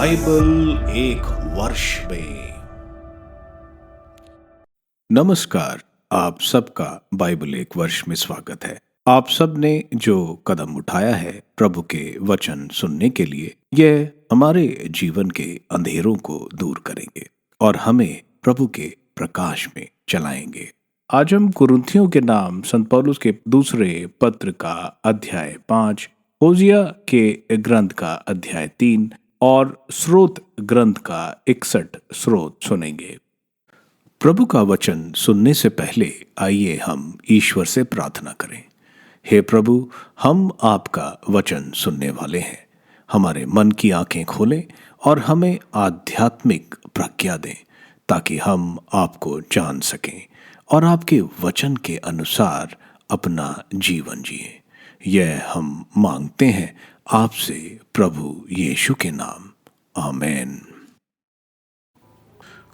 Bible एक वर्ष में। नमस्कार, आप सबका बाइबल एक वर्ष में स्वागत है। आप सब ने जो कदम उठाया है प्रभु के वचन सुनने के लिए, यह हमारे जीवन के अंधेरों को दूर करेंगे और हमें प्रभु के प्रकाश में चलाएंगे। आज हम कुरिन्थियों के नाम संत पौलुस के दूसरे पत्र का अध्याय 5, होजिया के ग्रंथ का अध्याय 3 और स्रोत ग्रंथ का 61 स्रोत सुनेंगे। प्रभु का वचन सुनने से पहले आइए हम ईश्वर से प्रार्थना करें। हे प्रभु, हम आपका वचन सुनने वाले हैं। हमारे मन की आंखें खोलें और हमें आध्यात्मिक प्रज्ञा दें ताकि हम आपको जान सकें और आपके वचन के अनुसार अपना जीवन जिएं। यह हम मांगते हैं आपसे प्रभु यीशु के नाम, आमीन।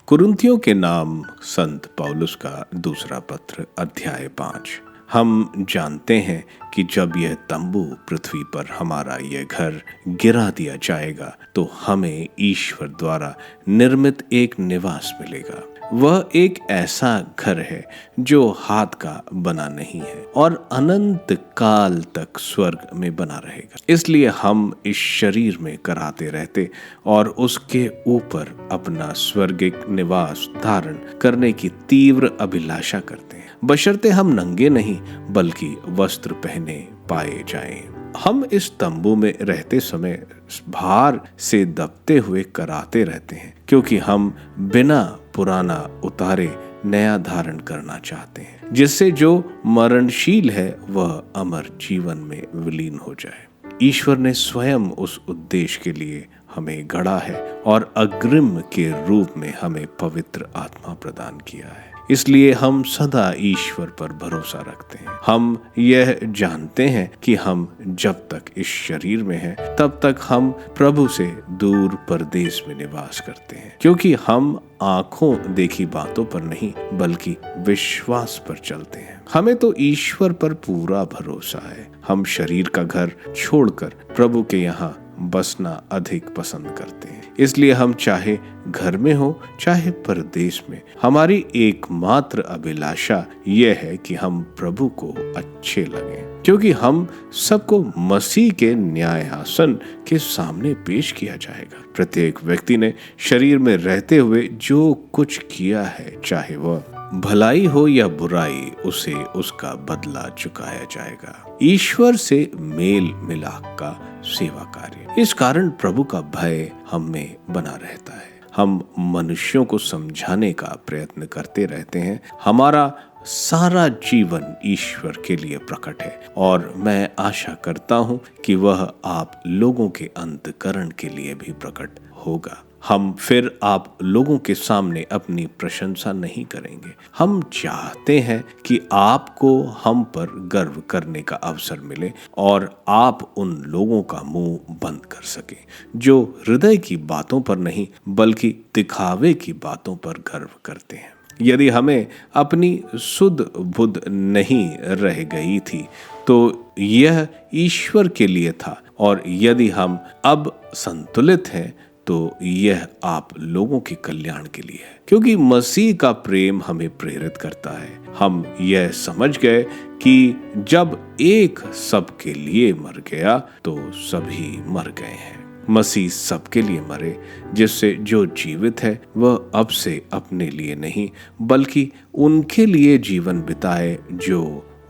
कुरिन्थियों के नाम संत पौलुस का दूसरा पत्र अध्याय 5। हम जानते हैं कि जब यह तंबू पृथ्वी पर हमारा यह घर गिरा दिया जाएगा तो हमें ईश्वर द्वारा निर्मित एक निवास मिलेगा। वह एक ऐसा घर है जो हाथ का बना नहीं है और अनंत काल तक स्वर्ग में बना रहेगा। इसलिए हम इस शरीर में कराहते रहते और उसके ऊपर अपना स्वर्गिक निवास धारण करने की तीव्र अभिलाषा करते हैं, बशर्ते हम नंगे नहीं बल्कि वस्त्र पहने पाए जाएं। हम इस तंबू में रहते समय भार से दबते हुए कराहते रहते हैं, क्योंकि हम बिना पुराना उतारे नया धारण करना चाहते हैं, जिससे जो मरणशील है वह अमर जीवन में विलीन हो जाए। ईश्वर ने स्वयं उस उद्देश्य के लिए हमें गढ़ा है और अग्रिम के रूप में हमें पवित्र आत्मा प्रदान किया है। इसलिए हम सदा ईश्वर पर भरोसा रखते हैं। हम यह जानते हैं कि हम जब तक इस शरीर में हैं तब तक हम प्रभु से दूर परदेश में निवास करते हैं, क्योंकि हम आंखों देखी बातों पर नहीं बल्कि विश्वास पर चलते हैं। हमें तो ईश्वर पर पूरा भरोसा है। हम शरीर का घर छोड़कर प्रभु के यहाँ बसना अधिक पसंद करते हैं। इसलिए हम चाहे घर में हो चाहे परदेश में, हमारी एकमात्र अभिलाषा यह है कि हम प्रभु को अच्छे लगें, क्योंकि हम सबको मसीह के न्यायासन के सामने पेश किया जाएगा। प्रत्येक व्यक्ति ने शरीर में रहते हुए जो कुछ किया है, चाहे वह भलाई हो या बुराई, उसे उसका बदला चुकाया जाएगा। ईश्वर से मेल मिलाप का सेवा कार्य। इस कारण प्रभु का भय हम में बना रहता है। हम मनुष्यों को समझाने का प्रयत्न करते रहते हैं। हमारा सारा जीवन ईश्वर के लिए प्रकट है और मैं आशा करता हूं कि वह आप लोगों के अंतःकरण के लिए भी प्रकट होगा। हम फिर आप लोगों के सामने अपनी प्रशंसा नहीं करेंगे। हम चाहते हैं कि आपको हम पर गर्व करने का अवसर मिले और आप उन लोगों का मुंह बंद कर सकें जो हृदय की बातों पर नहीं बल्कि दिखावे की बातों पर गर्व करते हैं। यदि हमें अपनी सुध बुध नहीं रह गई थी तो यह ईश्वर के लिए था, और यदि हम अब संतुलित हैं तो यह आप लोगों के कल्याण के लिए है, क्योंकि मसीह का प्रेम हमें प्रेरित करता है। हम यह समझ गए कि जब एक सबके लिए मर गया तो सभी मर गए हैं। मसीह सबके लिए मरे, जिससे जो जीवित है वह अब से अपने लिए नहीं बल्कि उनके लिए जीवन बिताए जो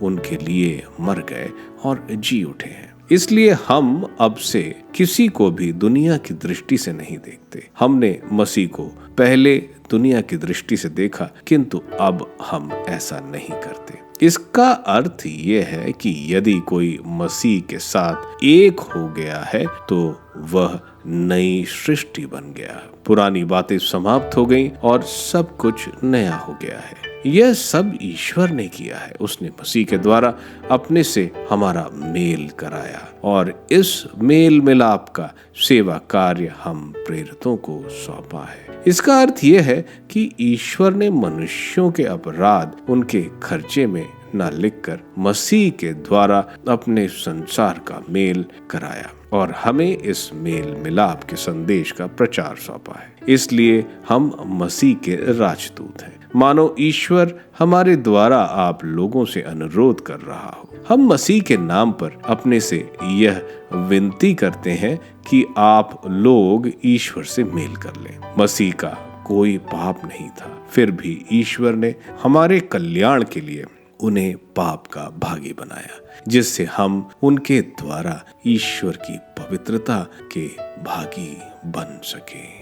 उनके लिए मर गए और जी उठे हैं। इसलिए हम अब से किसी को भी दुनिया की दृष्टि से नहीं देखते। हमने मसीह को पहले दुनिया की दृष्टि से देखा, किंतु अब हम ऐसा नहीं करते। इसका अर्थ यह है कि यदि कोई मसीह के साथ एक हो गया है तो वह नई सृष्टि बन गया। पुरानी बातें समाप्त हो गईं और सब कुछ नया हो गया है। यह सब ईश्वर ने किया है। उसने मसीह के द्वारा अपने से हमारा मेल कराया और इस मेल मिलाप का सेवा कार्य हम प्रेरितों को सौंपा है। इसका अर्थ यह है कि ईश्वर ने मनुष्यों के अपराध उनके खर्चे में न लिखकर मसीह के द्वारा अपने संसार का मेल कराया और हमें इस मेल मिलाप के संदेश का प्रचार सौंपा है। इसलिए हम मसीह के राजदूत हैं। मानो ईश्वर हमारे द्वारा आप लोगों से अनुरोध कर रहा हो। हम मसीह के नाम पर अपने से यह विनती करते हैं कि आप लोग ईश्वर से मेल कर लें। मसीह का कोई पाप नहीं था, फिर भी ईश्वर ने हमारे कल्याण के लिए उन्हें पाप का भागी बनाया, जिससे हम उनके द्वारा ईश्वर की पवित्रता के भागी बन सके।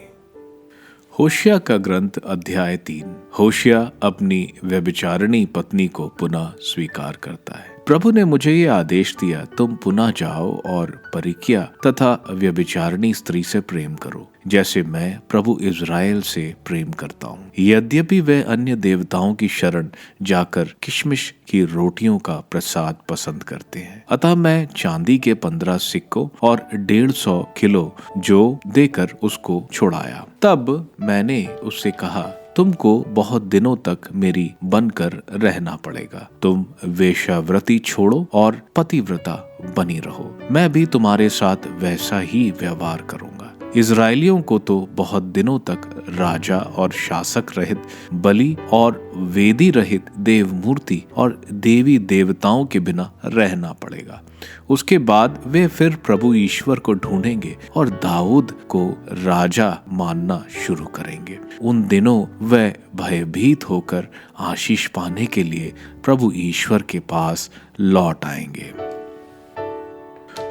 होशिया का ग्रंथ अध्याय 3। होशिया अपनी व्यभिचारिणी पत्नी को पुनः स्वीकार करता है। प्रभु ने मुझे ये आदेश दिया, तुम पुनः जाओ और परिकिया तथा व्यभिचारिणी स्त्री से प्रेम करो, जैसे मैं प्रभु इज़राइल से प्रेम करता हूँ। यद्यपि वे अन्य देवताओं की शरण जाकर किशमिश की रोटियों का प्रसाद पसंद करते हैं। अतः मैं चांदी के 15 सिक्कों और 150 किलो जो देकर उसको छुड़ाया। तब मैंने उससे कहा, तुमको बहुत दिनों तक मेरी बनकर रहना पड़ेगा। तुम वेश्यावृत्ति छोड़ो और पतिव्रता बनी रहो। मैं भी तुम्हारे साथ वैसा ही व्यवहार करूंगा। इजरायलियों को तो बहुत दिनों तक राजा और शासक रहित, बलि और वेदी रहित, देव मूर्ति और देवी देवताओं के बिना रहना पड़ेगा। उसके बाद वे फिर प्रभु ईश्वर को ढूंढेंगे और दाऊद को राजा मानना शुरू करेंगे। उन दिनों वे भयभीत होकर आशीष पाने के लिए प्रभु ईश्वर के पास लौट आएंगे।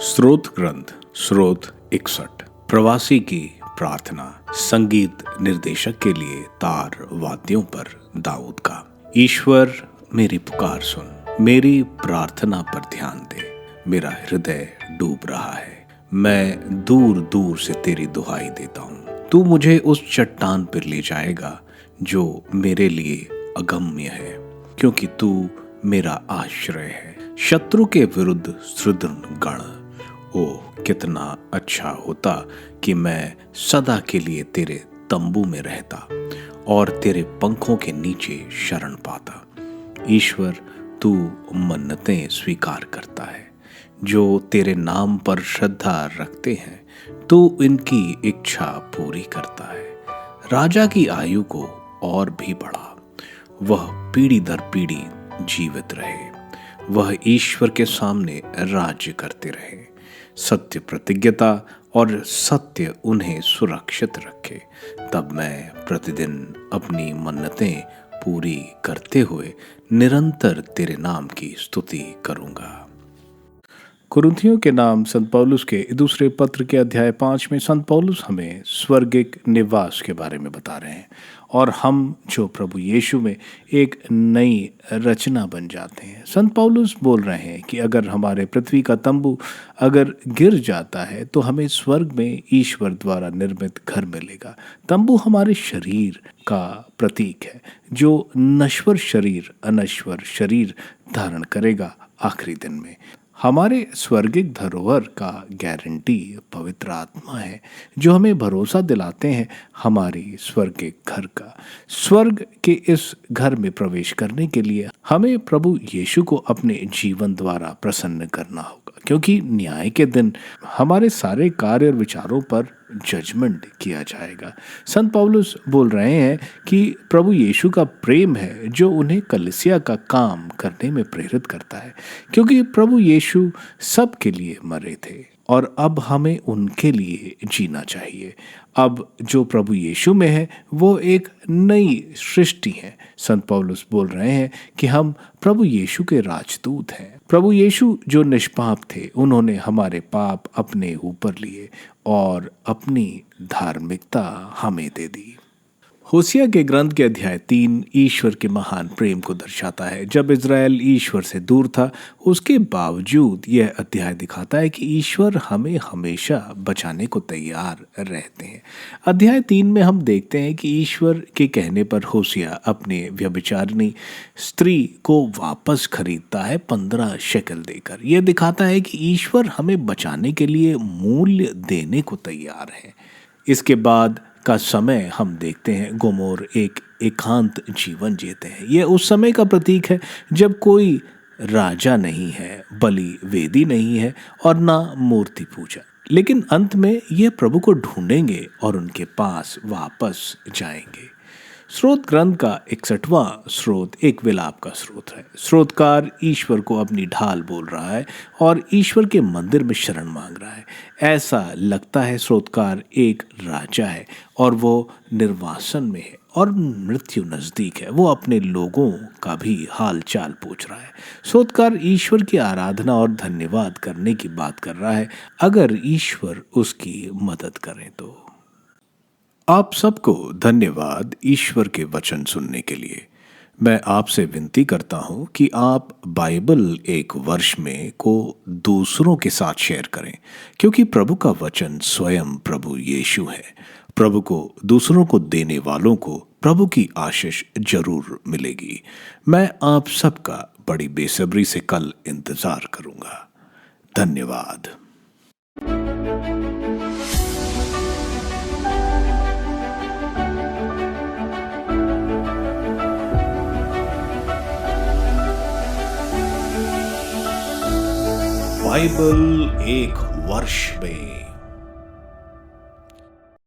स्रोत ग्रंथ स्रोत 61। प्रवासी की प्रार्थना। संगीत निर्देशक के लिए तार वाद्यों पर दाऊद का। ईश्वर मेरी पुकार सुन, मेरी प्रार्थना पर ध्यान दे। मेरा हृदय डूब रहा है, मैं दूर दूर से तेरी दुहाई देता हूँ। तू मुझे उस चट्टान पर ले जाएगा जो मेरे लिए अगम्य है, क्योंकि तू मेरा आश्रय है। शत्रु के विरुद्ध सुदृढ़ गण। ओह, कितना अच्छा होता कि मैं सदा के लिए तेरे तंबू में रहता और तेरे पंखों के नीचे शरण पाता। ईश्वर, तू मन्नतें स्वीकार करता है। जो तेरे नाम पर श्रद्धा रखते हैं, तू इनकी इच्छा पूरी करता है। राजा की आयु को और भी बढ़ा, वह पीढ़ी दर पीढ़ी जीवित रहे। वह ईश्वर के सामने राज्य करते रहे। सत्य प्रतिज्ञता और सत्य उन्हें सुरक्षित रखे। तब मैं प्रतिदिन अपनी मन्नतें पूरी करते हुए निरंतर तेरे नाम की स्तुति करूंगा। कुरिन्थियों के नाम संत पौलुस के दूसरे पत्र के अध्याय 5 में संत पौलुस हमें स्वर्गिक निवास के बारे में बता रहे हैं, और हम जो प्रभु यीशु में एक नई रचना बन जाते हैं। संत पौलुस बोल रहे हैं कि अगर हमारे पृथ्वी का तंबू अगर गिर जाता है तो हमें स्वर्ग में ईश्वर द्वारा निर्मित घर मिलेगा। तंबू हमारे शरीर का प्रतीक है, जो नश्वर शरीर अनश्वर शरीर धारण करेगा आखिरी दिन में। हमारे स्वर्गिक धरोहर का गारंटी पवित्र आत्मा है, जो हमें भरोसा दिलाते हैं हमारी स्वर्गिक घर का। स्वर्ग के इस घर में प्रवेश करने के लिए हमें प्रभु यीशु को अपने जीवन द्वारा प्रसन्न करना होगा, क्योंकि न्याय के दिन हमारे सारे कार्य और विचारों पर जजमेंट किया जाएगा। संत पौलुस बोल रहे हैं कि प्रभु यीशु का प्रेम है जो उन्हें कलीसिया का काम करने में प्रेरित करता है, क्योंकि प्रभु यीशु सबके लिए मरे थे और अब हमें उनके लिए जीना चाहिए। अब जो प्रभु यीशु में है वो एक नई सृष्टि है। संत पौलुस बोल रहे हैं कि हम प्रभु यीशु के राजदूत हैं। प्रभु यीशु जो निष्पाप थे, उन्होंने हमारे पाप अपने ऊपर लिए और अपनी धार्मिकता हमें दे दी। होशिया के ग्रंथ के अध्याय 3 ईश्वर के महान प्रेम को दर्शाता है। जब इज़राइल ईश्वर से दूर था, उसके बावजूद यह अध्याय दिखाता है कि ईश्वर हमें हमेशा बचाने को तैयार रहते हैं। अध्याय 3 में हम देखते हैं कि ईश्वर के कहने पर होशिया अपने व्यभिचारिणी स्त्री को वापस खरीदता है 15 शेकल देकर। यह दिखाता है कि ईश्वर हमें बचाने के लिए मूल्य देने को तैयार है। इसके बाद का समय हम देखते हैं गोमोर एक एकांत जीवन जीते हैं। यह उस समय का प्रतीक है जब कोई राजा नहीं है, बलि वेदी नहीं है और ना मूर्ति पूजा। लेकिन अंत में ये प्रभु को ढूंढेंगे और उनके पास वापस जाएंगे। स्रोत ग्रंथ का 61वां स्रोत एक विलाप का स्रोत है। स्रोतकार ईश्वर को अपनी ढाल बोल रहा है और ईश्वर के मंदिर में शरण मांग रहा है। ऐसा लगता है स्रोतकार एक राजा है और वो निर्वासन में है और मृत्यु नजदीक है। वो अपने लोगों का भी हाल चाल पूछ रहा है। स्रोतकार ईश्वर की आराधना और धन्यवाद करने की बात कर रहा है, अगर ईश्वर उसकी मदद करें तो। आप सबको धन्यवाद ईश्वर के वचन सुनने के लिए। मैं आपसे विनती करता हूं कि आप बाइबल एक वर्ष में को दूसरों के साथ शेयर करें, क्योंकि प्रभु का वचन स्वयं प्रभु यीशु है। प्रभु को दूसरों को देने वालों को प्रभु की आशीष जरूर मिलेगी। मैं आप सबका बड़ी बेसब्री से कल इंतजार करूंगा। धन्यवाद। बाइबल एक वर्ष में